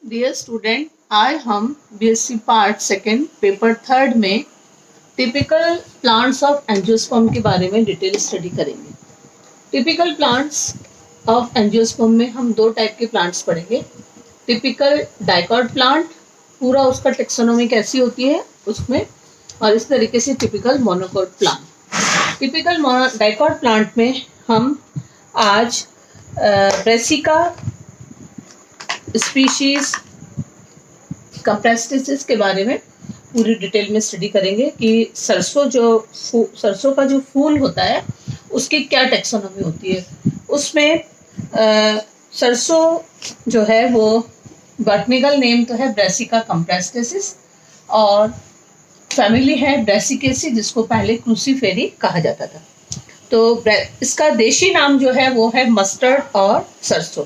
Dear student, आज हम BSc part second paper third में टिपिकल प्लांट्स ऑफ एंजियोस्पर्म के बारे में डिटेल स्टडी करेंगे। टिपिकल प्लांट्स ऑफ एंजियोस्पर्म में हम दो टाइप के प्लांट्स पढ़ेंगे। टिपिकल डाइकॉट प्लांट, पूरा उसका टेक्सोनोमी कैसी होती है उसमें, और इस तरीके से typical monocot plant. Typical dicot plant में हम आज ब्रेसिका स्पीशीज कंप्रेस्टिस के बारे में पूरी डिटेल में स्टडी करेंगे कि सरसों का जो फूल होता है उसकी क्या टेक्सोनोमी होती है। उसमें सरसों जो है वो बॉटनिकल नेम तो है ब्रेसिका कंप्रेस्टिस और फैमिली है ब्रेसिकेसी, जिसको पहले क्रूसीफेरी कहा जाता था। तो इसका देशी नाम जो है वो है मस्टर्ड और सरसों।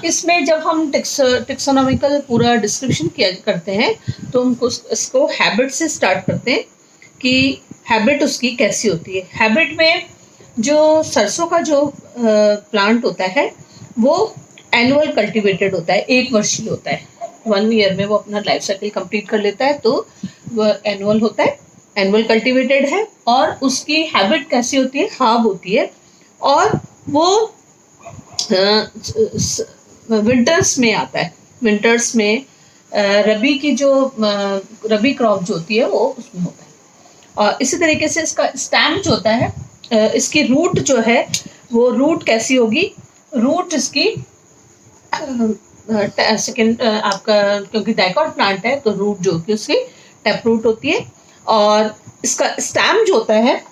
इसमें जब हम टेक्सोनॉमिकल पूरा डिस्क्रिप्शन किया करते हैं तो हम इसको हैबिट से स्टार्ट करते हैं कि हैबिट उसकी कैसी होती है। हैबिट में जो सरसों का जो प्लांट होता है वो एनुअल कल्टीवेटेड होता है, एक वर्षीय होता है। 1 ईयर में वो अपना लाइफ साइकिल कंप्लीट कर लेता है, तो वो एनुअल होता है, एनुअल कल्टीवेटेड है। और उसकी हैबिट कैसी होती है, हार्ब होती है, और वो विंटर्स में आता है। विंटर्स में रबी की जो रबी क्रॉप जो होती है वो उसमें होता है। और इसी तरीके से इसका स्टेम जो होता है, इसकी रूट जो है वो रूट कैसी होगी, रूट इसकी सेकेंड आपका, क्योंकि डाइकॉट प्लांट है तो रूट जो होती है उसकी टैप रूट होती है। और इसका स्टेम जो होता है,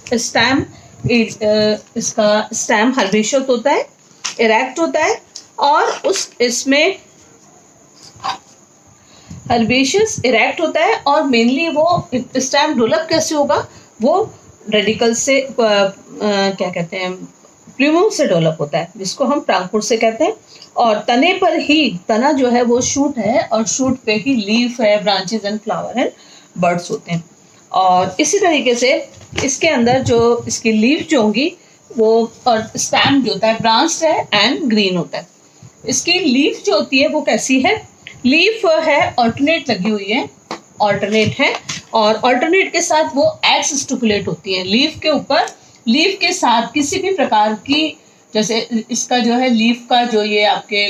स्टेम इसका स्टेम हर्बेशियस होता है, इरेक्ट होता है, और उस इसमें हर्बेशियस इरेक्ट होता है। और मेनली वो स्टेम डेवलप कैसे होगा, वो रेडिकल से क्या कहते हैं, प्लूम से डेवलप होता है, जिसको हम प्रांकुर से कहते हैं। और तने पर ही, तना जो है वो शूट है, और शूट पे ही लीफ है, branches and flower and birds होते हैं। और इसी तरीके से इसके अंदर जो इसकी लीफ जो होंगी वो, और स्टेम जो होता है ब्रांच है एंड ग्रीन होता है। इसकी लीफ जो होती है वो कैसी है, लीफ है ऑल्टरनेट लगी हुई है, ऑल्टरनेट है, और ऑल्टरनेट के साथ वो एक्स स्टिपुलेट होती है। लीफ के ऊपर, लीफ के साथ किसी भी प्रकार की, जैसे इसका जो है लीफ का जो ये आपके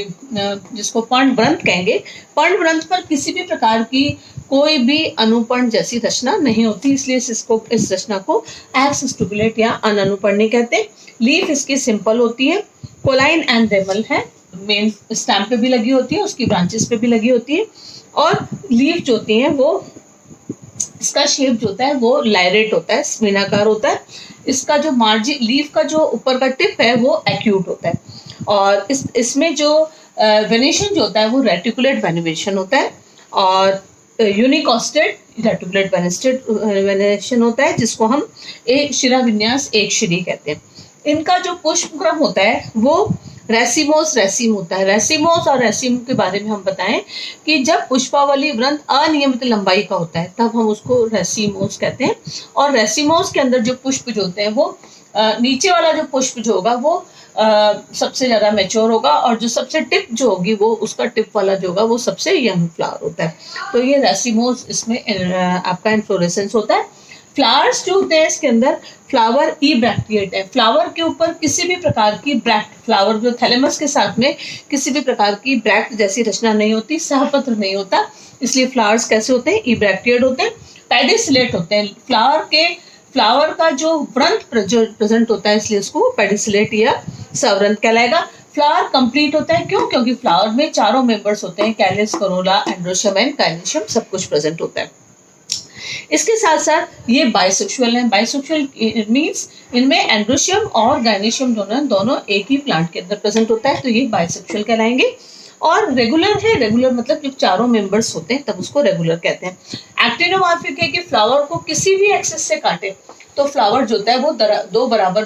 जिसको पर्णवृंत कहेंगे, पर्णवृंत पर किसी भी प्रकार की कोई भी अनुपर्ण जैसी रचना नहीं होती, इसलिए इस रचना को एक्स स्टिपुलेट या अनअनुपर्णी कहते हैं। लीफ इसकी सिंपल होती है, कोलाइन एंड रेमल है, मेन स्टैम पे भी लगी होती है, उसकी ब्रांचेस पे भी लगी होती है। और लीफ जो होती हैं वो, इसका शेप जो होता है वो लायरेट होता है, स्मिनाकार होता है। इसका जो मार्जिन, लीफ का जो ऊपर का टिप है वो एक्यूट होता है। और इसमें जो वेनेशन जो होता है वो रेटिकुलेट वेनेशन होता है, और यूनिकॉस्टेड रेटिकुलेट वेनेशन होता है, जिसको हम एक शिरा विन्यास एक श्री कहते हैं। इनका जो पुष्पक्रम होता है वो रेसिमोस रेसिम होता है। रेसिमोस और रेसिम के बारे में हम बताएं कि जब पुष्पावली वृंत अनियमित लंबाई का होता है तब हम उसको रेसिमोस कहते हैं। और रेसिमोस के अंदर जो पुष्प जो होते हैं वो नीचे वाला जो पुष्प जो होगा वो सबसे ज़्यादा मैच्योर होगा, और जो सबसे टिप जो होगी वो, उसका टिप वाला जो होगा वो सबसे यंग फ्लावर होता है। तो ये रेसिमोस इसमें आपका इन्फ्लोरेसेंस होता है। फ्लावर्स जो होते हैं इसके अंदर, फ्लावर ई ब्रैक्टिएट है, फ्लावर के ऊपर किसी भी प्रकार की ब्रैक्ट, फ्लावर जो थैलेमस के साथ में किसी भी प्रकार की ब्रैक्ट जैसी रचना नहीं होती, सहपत्र नहीं होता, इसलिए फ्लावर्स कैसे होते हैं, ई ब्रैक्टिएट होते हैं, पेडिसिलेट होते हैं। फ्लावर का जो व्रंत प्रेजेंट होता है, इसलिए उसको पेडिसिलेट या सवृंत कहलाएगा। फ्लावर कंप्लीट होता है, क्यों, क्योंकि फ्लावर में चारों मेंबर्स होते हैं, कैलिस, कोरोला, एंड्रोशियम एंड काइनेशियम, सब कुछ प्रेजेंट होता है। इसके साथ साथ ये बाइसेक्सुअल है। बाइसेक्सुअल मीन्स इनमें एंड्रोशियम और गायनेशियम दोनों एक ही प्लांट के अंदर प्रेजेंट होता है, तो ये बाइसेक्सुअल कहलाएंगे। और रेगुलर है, रेगुलर मतलब जब चारों मेंबर्स होते हैं तब उसको रेगुलर कहते हैं। एक्टिनोमॉर्फिक है कि फ्लावर को किसी भी एक्सिस से काटे तो फ्लावर जो होता है वो दो बराबर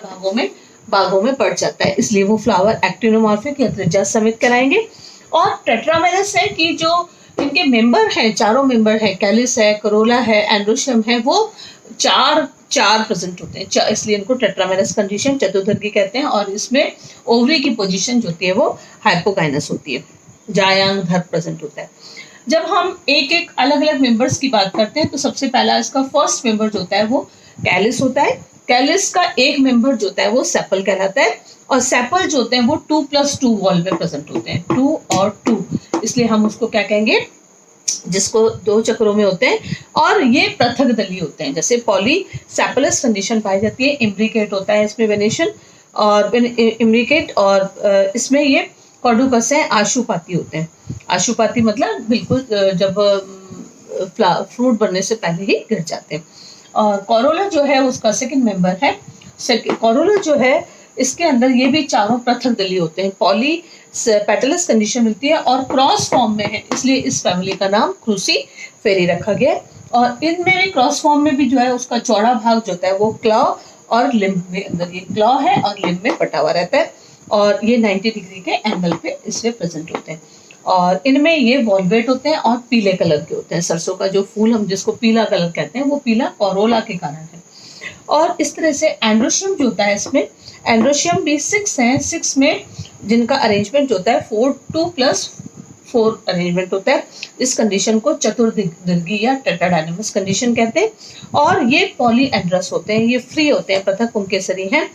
भागों में पड़ जाता है, इसलिए वो फ्लावर एक्टिनोमॉर्फिक या त्रिज्या समेत कहलाएंगे। और टेट्रामेरस है कि जो इनके मेंबर हैं, चारों मेंबर हैं, कैलिस है, करोला है, एंड्रोशियम है, वो चार प्रेजेंट होते हैं, इसलिए इनको टेट्रामेरस कंडीशन, चतुर्धर्गी कहते हैं। और इसमें ओवरी की पोजीशन जो होती है वो हाइपोगाइनस होती है। जायांग धर प्रेजेंट होता है। जब हम एक एक अलग अलग मेंबर्स की बात करते हैं तो सबसे पहला इसका फर्स्ट मेंबर जो होता है वो कैलिस होता है। कैलिस का एक मेंबर जो होता है वो सेपल कहलाता है, और सेपल जो होते हैं वो 2+2 वॉल में प्रेजेंट होते हैं, 2 और 2, इसलिए हम उसको क्या कहेंगे, जिसको दो चक्रों में होते हैं, और ये पृथक दली होते हैं। जैसे पॉलीसेपलस कंडीशन पाई जाती है, इम्ब्रिकेट होता है इसमें वेनेशन और इम्ब्रिकेट, और इसमें ये कॉर्डुकस है, आशुपाती होते हैं। आशुपाती मतलब बिल्कुल जब फ्रूट बनने से पहले ही गिर जाते हैं। और कोरोला जो है उसका सेकंड मेंबर है। कोरोला जो है इसके अंदर ये भी चारों पृथक दली होते हैं, पॉली पेटलस कंडीशन मिलती है और क्रॉस फॉर्म में है, इसलिए इस फैमिली का नाम क्रूसीफेरी रखा गया है। और इनमें भी क्रॉस फॉर्म में भी जो है उसका चौड़ा भाग जो होता है वो क्लॉ और लिम्ब में, अंदर ये क्लॉ है और लिम्ब में बटा हुआ रहता है, और ये 90 डिग्री के एंगल पे इससे प्रेजेंट होते हैं। और इनमें ये वॉल्वेट होते हैं और पीले कलर के होते हैं। सरसों का जो फूल हम जिसको पीला कलर कहते हैं वो पीला कोरोला के कारण है। और इस तरह से एंड्रोशियम जो होता है, इसमें एंड्रोशियम भी 6 हैं, 6 में जिनका अरेंजमेंट होता है 4:2+4 अरेंजमेंट होता है। इस कंडीशन को चतुर्दीर्घी या टेट्राडाइनमस कंडीशन कहते हैं। और ये पॉलीएंड्रस होते हैं, ये फ्री होते हैं, पृथक उनके शरीर हैं।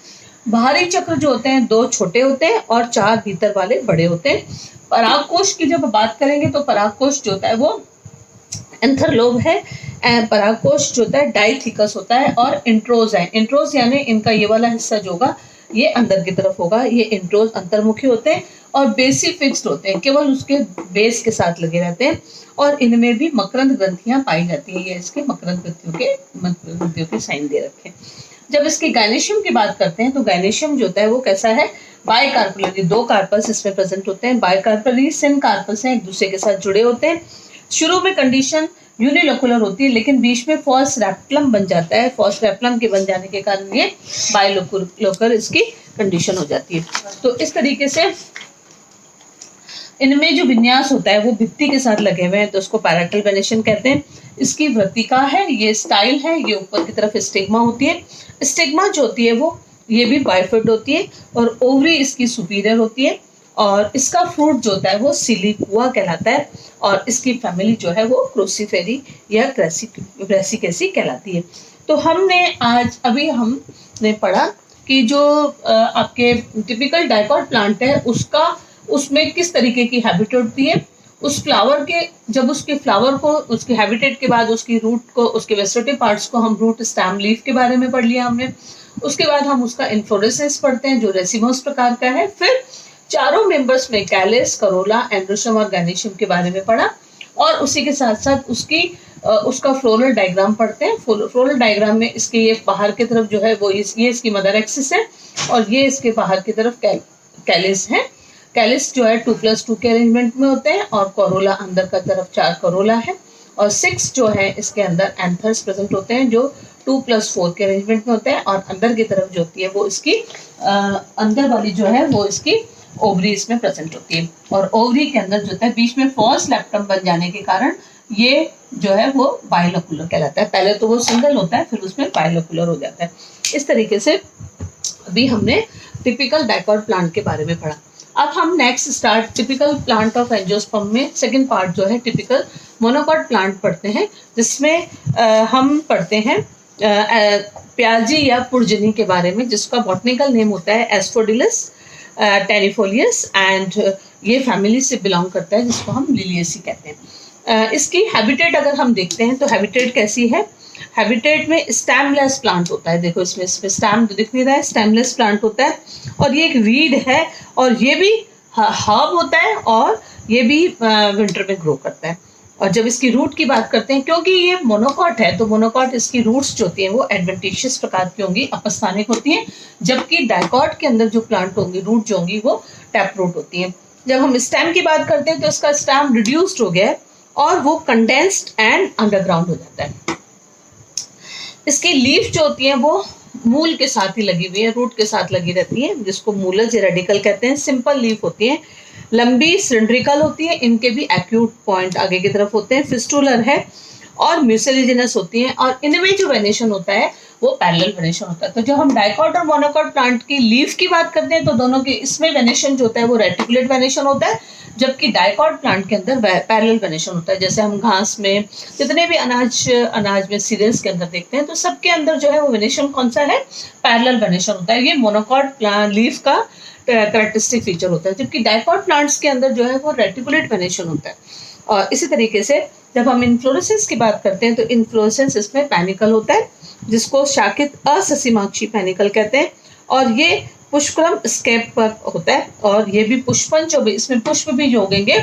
बाहरी चक्र जो होते हैं 2 छोटे होते हैं और 4 भीतर वाले बड़े होते हैं। परागकोश की जब बात करेंगे तो परागकोश जो होता है वो एंथरलोब है। परागकोश जो होता है डाइथिकस होता है, और इंट्रोज है। इंट्रोज यानी इनका ये वाला हिस्सा जो होगा ये अंदर की तरफ होगा, ये इंट्रोज अंतर्मुखी होते हैं और बेसी फिक्स्ड होते हैं, केवल उसके बेस के साथ लगे रहते हैं। और इनमें भी मकरंद ग्रंथियां पाई जाती है, ये इसके मकरंद ग्रंथियों के साइन दे रखे हैं। जब इसके गायनेशियम की बात करते हैं तो गायनेशियम जो होता है वो कैसा है, बाइकार्पलरी, 2 कार्पस इसमें प्रेजेंट होते हैं। बाइकार्पलरी सिन कार्पस हैं, एक दूसरे के साथ जुड़े होते हैं। शुरू में कंडीशन यूनिलोकुलर होती है, लेकिन बीच में फॉल्स रैप्टलम बन जाता है। फॉल्स रैप्टलम के बन जाने के कारण ये बाइलोकुलर इसकी कंडीशन हो जाती है। तो इस तरीके से इनमें जो विन्यास होता है वो भित्ति के साथ लगे हुए हैं, तो उसको पैराटल वेनेशन कहते हैं। इसकी वृत्तिका है, ये स्टाइल है, ये ऊपर की तरफ स्टिग्मा होती है। स्टिग्मा जो होती है वो ये भी बाइफर्ड होती है, और ओवरी इसकी सुपीरियर होती है। और इसका फ्रूट जो होता है वो सिलिकुआ कहलाता है, और इसकी फैमिली जो है वो क्रूसीफेरी या ब्रेसिकेसी कहलाती है। तो हमने पढ़ा कि जो आपके टिपिकल डाइकॉट प्लांट है उसमें किस तरीके की हैबिट होती है। उस फ्लावर के जब उसके फ्लावर को उसके हैबिटेट के बाद उसकी रूट को, उसके वेजिटेटिव पार्ट्स को हम रूट, स्टेम, लीफ के बारे में पढ़ लिया हमने। उसके बाद हम उसका इन्फ्लोरेसेंस पढ़ते हैं जो रेसिमोस प्रकार का है। फिर चारों मेंबर्स में कैलिस, करोला, एंड्रोशियम और गायनेशियम के बारे में पढ़ा, और उसी के साथ साथ उसका फ्लोरल डायग्राम पढ़ते हैं। फ्लोरल डायग्राम में इसके ये बाहर की तरफ जो है वो ये इसकी मदर एक्सिस है, और ये इसके बाहर की तरफ कैलिस है। कैलिस जो है 2+2 के अरेंजमेंट में होते हैं, और कोरोला अंदर का तरफ 4 कोरोला है, और 6 जो है इसके अंदर एंथर्स प्रेजेंट होते हैं जो 2+4 के अरेंजमेंट में होते हैं। और अंदर की तरफ जो होती है वो इसकी अंदर वाली जो है वो इसकी ओवरी इसमें प्रेजेंट होती है। और ओवरी के अंदर जो होता है बीच में फॉल्स लेप्टम बन जाने के कारण ये जो है वो बाइलोकुलर कहलाता है। पहले तो वो सिंगल होता है, फिर उसमें बाइलोकुलर हो जाता है। इस तरीके से अभी हमने टिपिकल डाइकॉट प्लांट के बारे में पढ़ा। अब हम next start typical plant of angiosperm में सेकंड पार्ट जो है टिपिकल मोनोकॉट प्लांट पढ़ते हैं, जिसमें हम पढ़ते हैं प्याजी या पुर्जनी के बारे में, जिसका बॉटनिकल नेम होता है एस्फोडिलस टेनिफोलियस, एंड ये फैमिली से बिलोंग करता है जिसको हम लिलियेसी कहते हैं। इसकी हैबिटेट अगर हम देखते हैं तो हैबिटेट कैसी है, हैबिटेट में स्टेमलेस प्लांट होता है। देखो इसमें स्टेम तो दिख नहीं रहा है, स्टेमलेस प्लांट होता है, और ये एक वीड है, और ये भी हर्ब होता है, और ये भी विंटर में ग्रो करता है। और जब इसकी रूट की बात करते हैं, क्योंकि ये मोनोकॉट है तो मोनोकॉट इसकी रूट्स जो होती हैं वो एडवेंटिशियस प्रकार की होंगी, अपस्थानिक होती हैं, जबकि डाइकॉट के अंदर जो प्लांट होंगी रूट जो होंगी वो टैप रूट होती हैं। जब हम स्टेम की बात करते हैं तो इसका स्टेम रिड्यूस्ड हो गया है और वो कंडेंस्ड एंड अंडरग्राउंड हो जाता है। इसकी लीफ जो होती है वो मूल के साथ ही लगी हुई है, रूट के साथ लगी रहती है, जिसको मूलज रेडिकल कहते हैं। सिंपल लीफ होती है, लंबी सिलिंड्रिकल होती है, इनके भी एक्यूट पॉइंट आगे की तरफ होते हैं, फिस्टुलर है और म्यूसिलिजिनस होती हैं। और इनमें जो वेनेशन होता है वो पैरेलल वेनेशन होता है। तो जब हम डाइकॉट और मोनोकॉट प्लांट की लीफ की बात करते हैं तो दोनों के इसमें वेनेशन जो होता है वो रेटिकुलेट वेनेशन होता है, जबकि डाइकॉट प्लांट के अंदर पैरेलल वेनेशन होता है। जैसे हम घास में जितने भी अनाज में सीरियल्स के अंदर देखते हैं तो सबके अंदर जो है वो वेनेशन कौन सा है, पैरेलल वेनेशन होता है। ये मोनोकॉट लीफ का कैरेक्टरिस्टिक फीचर होता है, जबकि डाइकॉट प्लांट्स के अंदर जो है वो रेटिकुलेट वेनेशन होता है। और इसी तरीके से जब हम इन्फ्लोरेसेंस की बात करते हैं तो इन्फ्लोरेसेंस इसमें पैनिकल होता है, जिसको शाखित अससीमाक्षी पैनिकल कहते हैं, और ये पुष्पक्रम स्केप पर होता है। और ये भी पुष्पन जो भी इसमें पुष्प भी जो उगेंगे,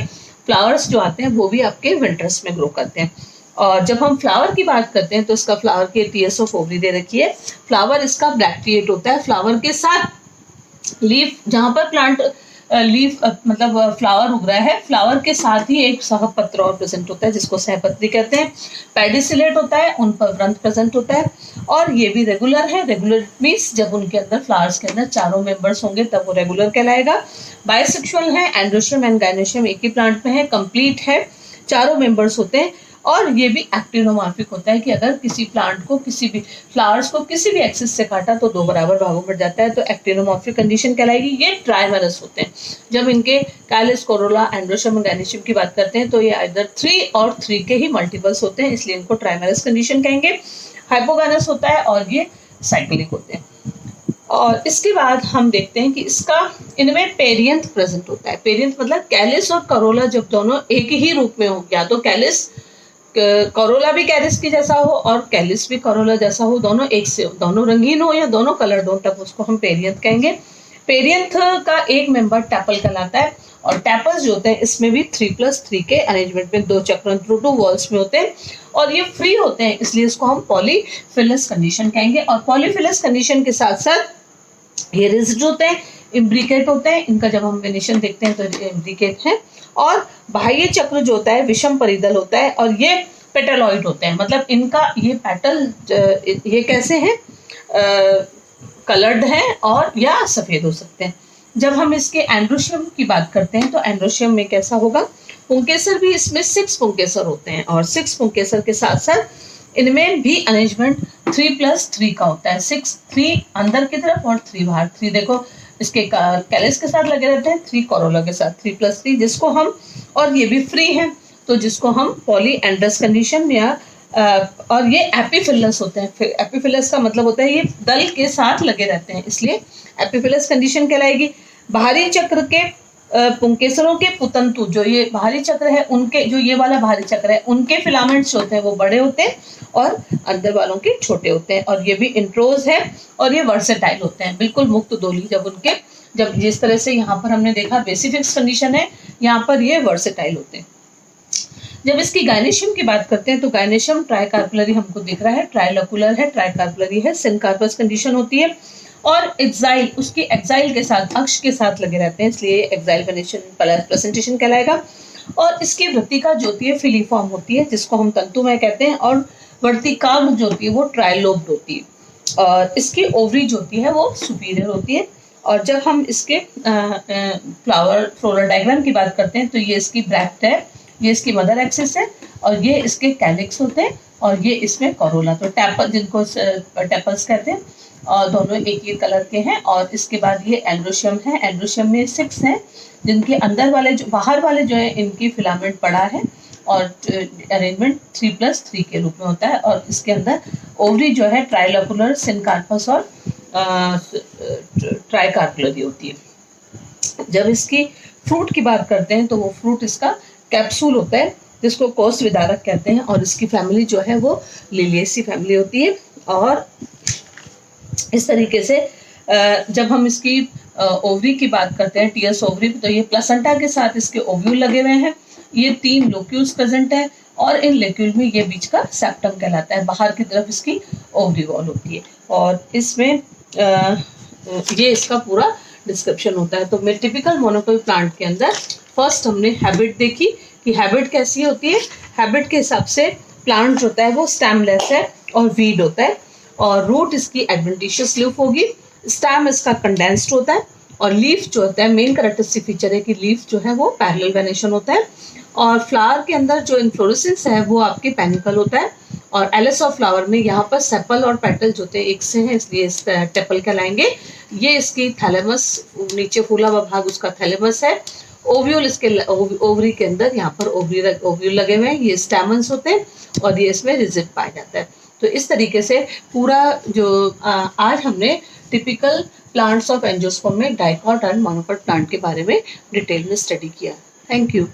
फ्लावर्स जो आते हैं वो भी आपके विंटर्स में ग्रो करते हैं। और जब हम फ्लावर की बात करते हैं तो इसका फ्लावर की टीएस ऑफ ओवरी दे रखी है। फ्लावर इसका ब्रैक्टिएट होता है, फ्लावर के साथ लीफ, जहाँ पर प्लांट लीफ मतलब फ्लावर उग रहा है, फ्लावर के साथ ही एक सहपत्र और प्रेजेंट होता है जिसको सहपत्री कहते हैं। पेडिसिलेट होता है, उन पर व्रंत प्रेजेंट होता है, और ये भी रेगुलर है। रेगुलर मीन्स जब उनके अंदर फ्लावर्स के अंदर चारों मेंबर्स होंगे तब वो रेगुलर कहलाएगा। बाइसेक्सुअल है, एंड्रोशियम एंड गायनोशियम एक ही प्लांट में है, कंप्लीट है, चारों मेंबर्स होते हैं। और ये भी एक्टिनोमॉर्फिक होता है कि अगर किसी प्लांट को किसी भी फ्लावर्स को किसी भी एक्सिस से काटा तो दो बराबर भागों में जाता है, तो एक्टिनोमॉर्फिक कंडीशन कहलाएगी। ये ट्राइमरस होते हैं। जब इनके कैलिस, कोरोला, एंड्रोशियम और गायनोशियम की बात करते हैं तो ये आइदर 3 और 3 के ही मल्टीपल्स होते हैं, इसलिए इनको ट्राइमरस कंडीशन कहेंगे। हाइपोगानस होता है और ये साइक्लिक होते हैं। और इसके बाद हम देखते हैं कि इसका इनमें पेरियंथ प्रेजेंट होता है। पेरियंथ मतलब कैलिस और करोला जब दोनों एक ही रूप में हो, या तो कैलिस करोला भी कैरिस की जैसा हो और कैलिस भी करोला जैसा हो, दोनों एक से हो, दोनों रंगीन हो या दोनों कलर हो, तब उसको हम पेरियंथ कहेंगे। पेरियंथ का एक मेंबर टैपल कहलाता है, और टैपल्स जो होते हैं इसमें भी 3+3 के अरेंजमेंट में 2 चक्र थ्रू 2 वॉल्स में होते हैं, और ये फ्री होते हैं, इसलिए इसको हम पॉलीफिलस कंडीशन कहेंगे। और पॉलीफिलस कंडीशन के साथ साथ ये रिजिड होते हैं, इम्ब्रिकेट होते हैं। इनका जब हम वेनेशन देखते हैं तो इम्ब्रिकेट है। और बाह्य चक्र जो होता है विषम परिदल होता है, और ये पेटलॉइड होते हैं, मतलब इनका ये पेटल ये कैसे हैं, कलर्ड हैं और या सफेद हो सकते हैं। जब हम इसके एंड्रोशियम की बात करते हैं तो एंड्रोशियम में कैसा होगा, पुंकेसर भी इसमें 6 पुंकेसर होते हैं, और 6 पुंकेसर के साथ साथ इनमें भी अरेंजमेंट 3+3 का होता है। 3 अंदर की तरफ और 3 बाहर। 3 देखो इसके कैलिस के साथ लगे रहते हैं, 3 कोरोला के साथ, 3+3 जिसको हम, और ये भी फ्री है तो जिसको हम पॉलीएंड्रस कंडीशन या और ये एपिफिलस होते हैं। फिर एपिफिलस का मतलब होता है ये दल के साथ लगे रहते हैं, इसलिए एपिफिलस कंडीशन कहलाएगी। बाहरी चक्र के पुंकेसरों के पुतंतु, जो ये बाहरी चक्र है उनके, जो ये वाला बाहरी चक्र है उनके फिलामेंट्स होते हैं वो बड़े होते हैं और अंदर वालों के छोटे होते हैं, और ये भी इंट्रोज है और ये वर्सेटाइल होते हैं, बिल्कुल मुक्त दोली। जब जिस तरह से यहाँ पर हमने देखा बेसिफिक्स कंडीशन है, यहाँ पर ये वर्सेटाइल होते हैं। जब इसकी गायनेशियम की बात करते हैं तो गायनेशियम ट्राइकार्पुलरी हमको दिख रहा है, ट्राइलकुलर है, ट्राइकार्पुलरी है, सिनकार्पस कंडीशन होती है, और एक्साइल उसकी एक्साइल के साथ, अक्ष के साथ लगे रहते हैं, इसलिए एक्साइल प्रेजेंटेशन कहलाएगा। और इसकी वृत्तिका जो होती है फिलीफॉर्म होती है, जिसको हम तंतुमय कहते हैं, और वर्तिकाग्र जो होती है वो ट्राइलोब्ड होती है, और इसकी ओवरी जो होती है वो सुपीरियर होती है। और जब हम इसके फ्लोरल डायग्राम की बात करते हैं तो ये इसकी ब्रैक्ट है, ये इसकी मदर एक्सिस है, और ये इसके कैलिक्स होते हैं, और ये इसमें कोरोला, तो टैपल जिनको टैपल्स कहते हैं, और दोनों एक ही कलर के हैं। और इसके बाद ये एंड्रोशियम है, एंड्रोशियम में 6 हैं, जिनके अंदर वाले जो बाहर वाले जो है इनकी फिलामेंट बड़ा है, और अरेंजमेंट 3+3 के रूप में होता है, और इसके अंदर ओवरी जो है ट्राइलकुलर, सिनकार्पस और ट्राइकार्पुलरी होती है। जब इसकी फ्रूट की बात करते हैं तो वो फ्रूट इसका कैप्सूल होता है, जिसको कोष विदारक कहते हैं, और इसकी फैमिली जो है वो लिलिएसी फैमिली होती है। और इस तरीके से जब हम इसकी ओवरी की बात करते हैं, टीएस ओवरी, तो ये प्लेसेंटा के साथ इसके ओव्यूल लगे हुए हैं, ये 3 लोक्यूल्स प्रेजेंट है, और इन लोक्यूल में ये बीच का सेप्टम कहलाता है, बाहर की तरफ इसकी ओवरी वॉल होती है। और इसमें ये इसका पूरा डिस्क्रिप्शन होता है। तो टिपिकल मोनोकोल प्लांट के अंदर फर्स्ट हमने हैबिट देखी कि हैबिट कैसी होती है। हैबिट के हिसाब से प्लांट जो होता है वो स्टेमलेस है और वीड होता है, और रूट इसकी एडवेंटिशियस लीफ होगी, स्टेम इसका कंडेंस्ड होता है, और लीफ जो होता है मेन कैरेक्टरिस्टिक फीचर है कि लीफ जो है वो पैरेलल वेनेशन होता है, और फ्लावर के अंदर जो इन्फ्लोरेसेंस है वो आपके पैनिकल होता है, और एलिस ऑफ फ्लावर में यहाँ पर सेपल और पेटल जो थे एक से हैं, इसलिए टेपल कहलाएंगे। ये इसकी थैलेमस, नीचे फूला हुआ भाग उसका थैलेमस है। ओव्यूल इसके ओवरी के अंदर यहाँ पर ओव्यूल लगे हुए हैं, ये स्टैमन्स होते हैं और ये इसमें रिजिड पाया जाता है। तो इस तरीके से पूरा जो आज हमने टिपिकल प्लांट्स ऑफ एंजियोस्पर्म में डाइकॉट एंड मोनोकॉट प्लांट के बारे में डिटेल में स्टडी किया। Thank you.